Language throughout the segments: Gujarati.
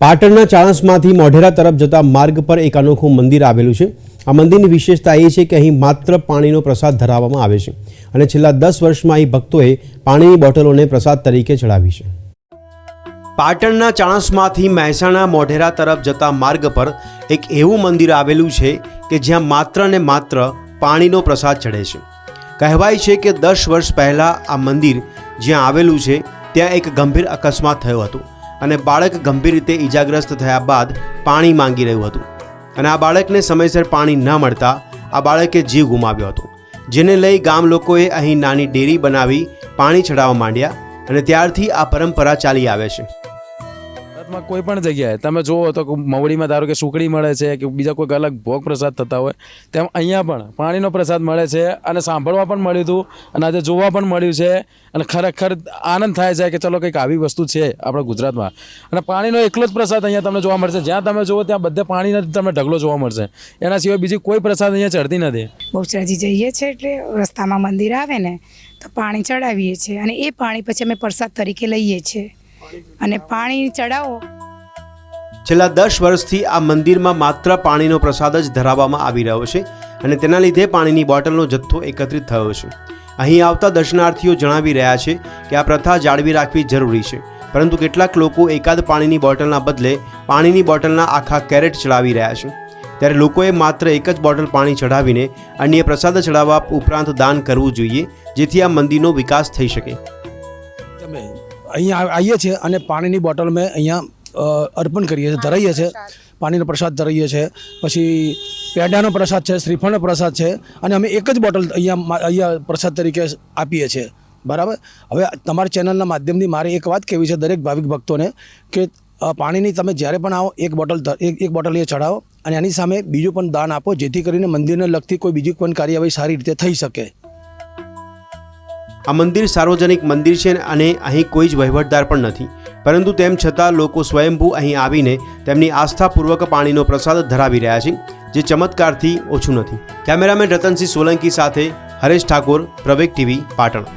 પાટણના ચાણસમાંથી મોઢેરા તરફ જતા માર્ગ પર એક અનોખું મંદિર આવેલું છે। આ મંદિરની વિશેષતા એ છે કે અહીં માત્ર પાણીનો પ્રસાદ ધરાવવામાં આવે છે અને છેલ્લા 10 વર્ષમાં અહીં ભક્તોએ પાણીની બોટલોને પ્રસાદ તરીકે ચડાવી છે। પાટણના ચાણસમાંથી મહેસાણા મોઢેરા તરફ જતા માર્ગ પર એક એવું મંદિર આવેલું છે કે જ્યાં માત્ર ને માત્ર પાણીનો પ્રસાદ ચડે છે। કહેવાય છે કે 10 વર્ષ પહેલાં આ મંદિર જ્યાં આવેલું છે ત્યાં એક ગંભીર અકસ્માત થયો હતો અને બાળક ગંભીર રીતે ઈજાગ્રસ્ત થયા બાદ પાણી માંગી રહ્યું હતું અને આ બાળકને સમયસર પાણી ન મળતા આ બાળકે જીવ ગુમાવ્યો હતો, જેને લઈ ગામ લોકોએ અહીં નાની ડેરી બનાવી પાણી ચડાવવા માંડ્યા અને ત્યારથી આ પરંપરા ચાલી આવે છે। માં કોઈ પણ જગ્યાએ તમે જુઓ તો મવડીમાં ધારો કે સુકડી મળે છે કે બીજા કોઈ અલગ ભોગ પ્રસાદ થતા હોય તેમ અહીંયા પણ પાણીનો પ્રસાદ મળે છે અને સાંભળવા પણ મળ્યું હતું અને આજે જોવા પણ મળ્યું છે અને ખરેખર આનંદ થાય છે કે ચલો કંઈક આવી વસ્તુ છે આપણા ગુજરાતમાં અને પાણીનો એકલો જ પ્રસાદ અહીંયા તમને જોવા મળશે। જ્યાં તમે જુઓ ત્યાં બધે પાણીનો તમને ઢગલો જોવા મળશે, એના સિવાય બીજી કોઈ પ્રસાદ અહીંયા ચડતી નથી। બહુચરાજી જઈએ છીએ એટલે રસ્તામાં મંદિર આવે ને તો પાણી ચડાવીએ છીએ અને એ પાણી પછી અમે પ્રસાદ તરીકે લઈએ છીએ અને પાણી ચડાવો। છેલ્લા 10 વર્ષથી આ મંદિરમાં માત્ર પાણીનો પ્રસાદ જ ધરાવવામાં આવી રહ્યો છે અને તેના લીધે પાણીની બોટલનો જથ્થો એકત્રિત થયો છે। અહીં આવતા દર્શનાર્થીઓ જણાવી રહ્યા છે કે આ પ્રથા જાળવી રાખવી જરૂરી છે, પરંતુ કેટલાક લોકો એકાદ પાણીની બોટલના બદલે પાણીની બોટલના આખા કેરેટ ચડાવી રહ્યા છે, ત્યારે લોકોએ માત્ર એક જ બોટલ પાણી ચડાવીને અન્ય પ્રસાદ ચડાવવા ઉપરાંત દાન કરવું જોઈએ, જેથી આ મંદિરનો વિકાસ થઈ શકે। અહીંયા આવીએ છીએ અને પાણીની બોટલ મેં અહીંયા અર્પણ કરીએ છીએ, ધરાઈએ છીએ, પાણીનો પ્રસાદ ધરાઈએ છીએ, પછી પેંડાનો પ્રસાદ છે, શ્રીફળનો પ્રસાદ છે અને અમે એક જ બોટલ અહીંયા પ્રસાદ તરીકે આપીએ છીએ। બરાબર। હવે તમારી ચેનલના માધ્યમથી મારે એક વાત કહેવી છે દરેક ભાવિક ભક્તોને કે પાણીની તમે જ્યારે પણ આવો એક બોટલ અહીંયા ચડાવો અને એની સામે બીજું પણ દાન આપો, જેથી કરીને મંદિરને લગતી કોઈ બીજી કોઈ કાર્યવાહી સારી રીતે થઈ શકે। આ મંદિર સાર્વજનિક મંદિર છે અને અહીં કોઈ જ વહીવટદાર પણ નથી, પરંતુ તેમ છતાં લોકો સ્વયંભૂ અહીં આવીને તેમની આસ્થાપૂર્વક પાણીનો પ્રસાદ ધરાવી રહ્યા છે, જે ચમત્કારથી ઓછું નથી। કેમેરામેન રતનસિંહ સોલંકી સાથે હરેશ ઠાકોર, પ્રવેગ ટીવી, પાટણ।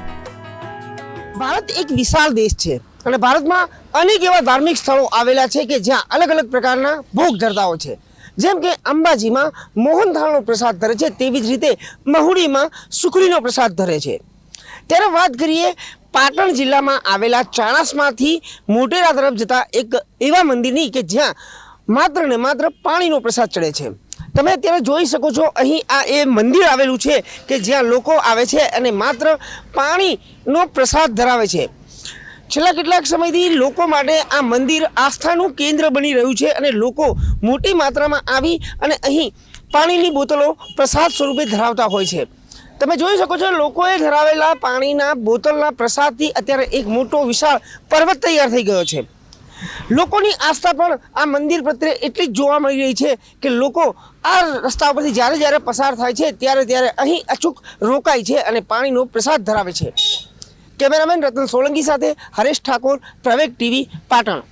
ભારત એક વિશાળ દેશ છે અને ભારતમાં અનેક એવા ધાર્મિક સ્થળો આવેલા છે કે જ્યાં અલગ અલગ પ્રકારના ભોગ ધરતાઓ છે। જેમ કે અંબાજીમાં મોહનથાળનો પ્રસાદ ધરે છે, તેવી જ રીતે મહુડીમાં સુખડીનો પ્રસાદ ધરે છે। ત્યારે વાત કરીએ પાટણ જિલ્લામાં આવેલા ચાણસમાંથી મોઢેરા તરફ જતા એક એવા મંદિરની કે જ્યાં માત્ર ને માત્ર પાણીનો પ્રસાદ ચડે છે। તમે અત્યારે જોઈ શકો છો અહીં આ એ મંદિર આવેલું છે કે જ્યાં લોકો આવે છે અને માત્ર પાણીનો પ્રસાદ ધરાવે છે। છેલ્લા કેટલાક સમયથી લોકો માટે આ મંદિર આસ્થાનું કેન્દ્ર બની રહ્યું છે અને લોકો મોટી માત્રામાં આવી અને અહીં પાણીની બોટલો પ્રસાદ સ્વરૂપે ધરાવતા હોય છે। તમે જોઈ શકો છો લોકોએ ધરાવેલા પાણીના બોટલના પ્રસાદથી અત્યારે એક મોટો વિશાળ પર્વત તૈયાર થઈ ગયો છે। લોકોની આસ્થા પણ આ મંદિર પ્રત્યે એટલી જ જોવા મળી રહી છે કે લોકો આ રસ્તા પરથી જ્યારે પસાર થાય છે ત્યારે અહીં અચૂક રોકાય છે અને પાણીનો પ્રસાદ ધરાવે છે। કેમેરામેન રતન સોલંકી સાથે હરેશ ઠાકોર, પ્રવેગ ટીવી, પાટણ।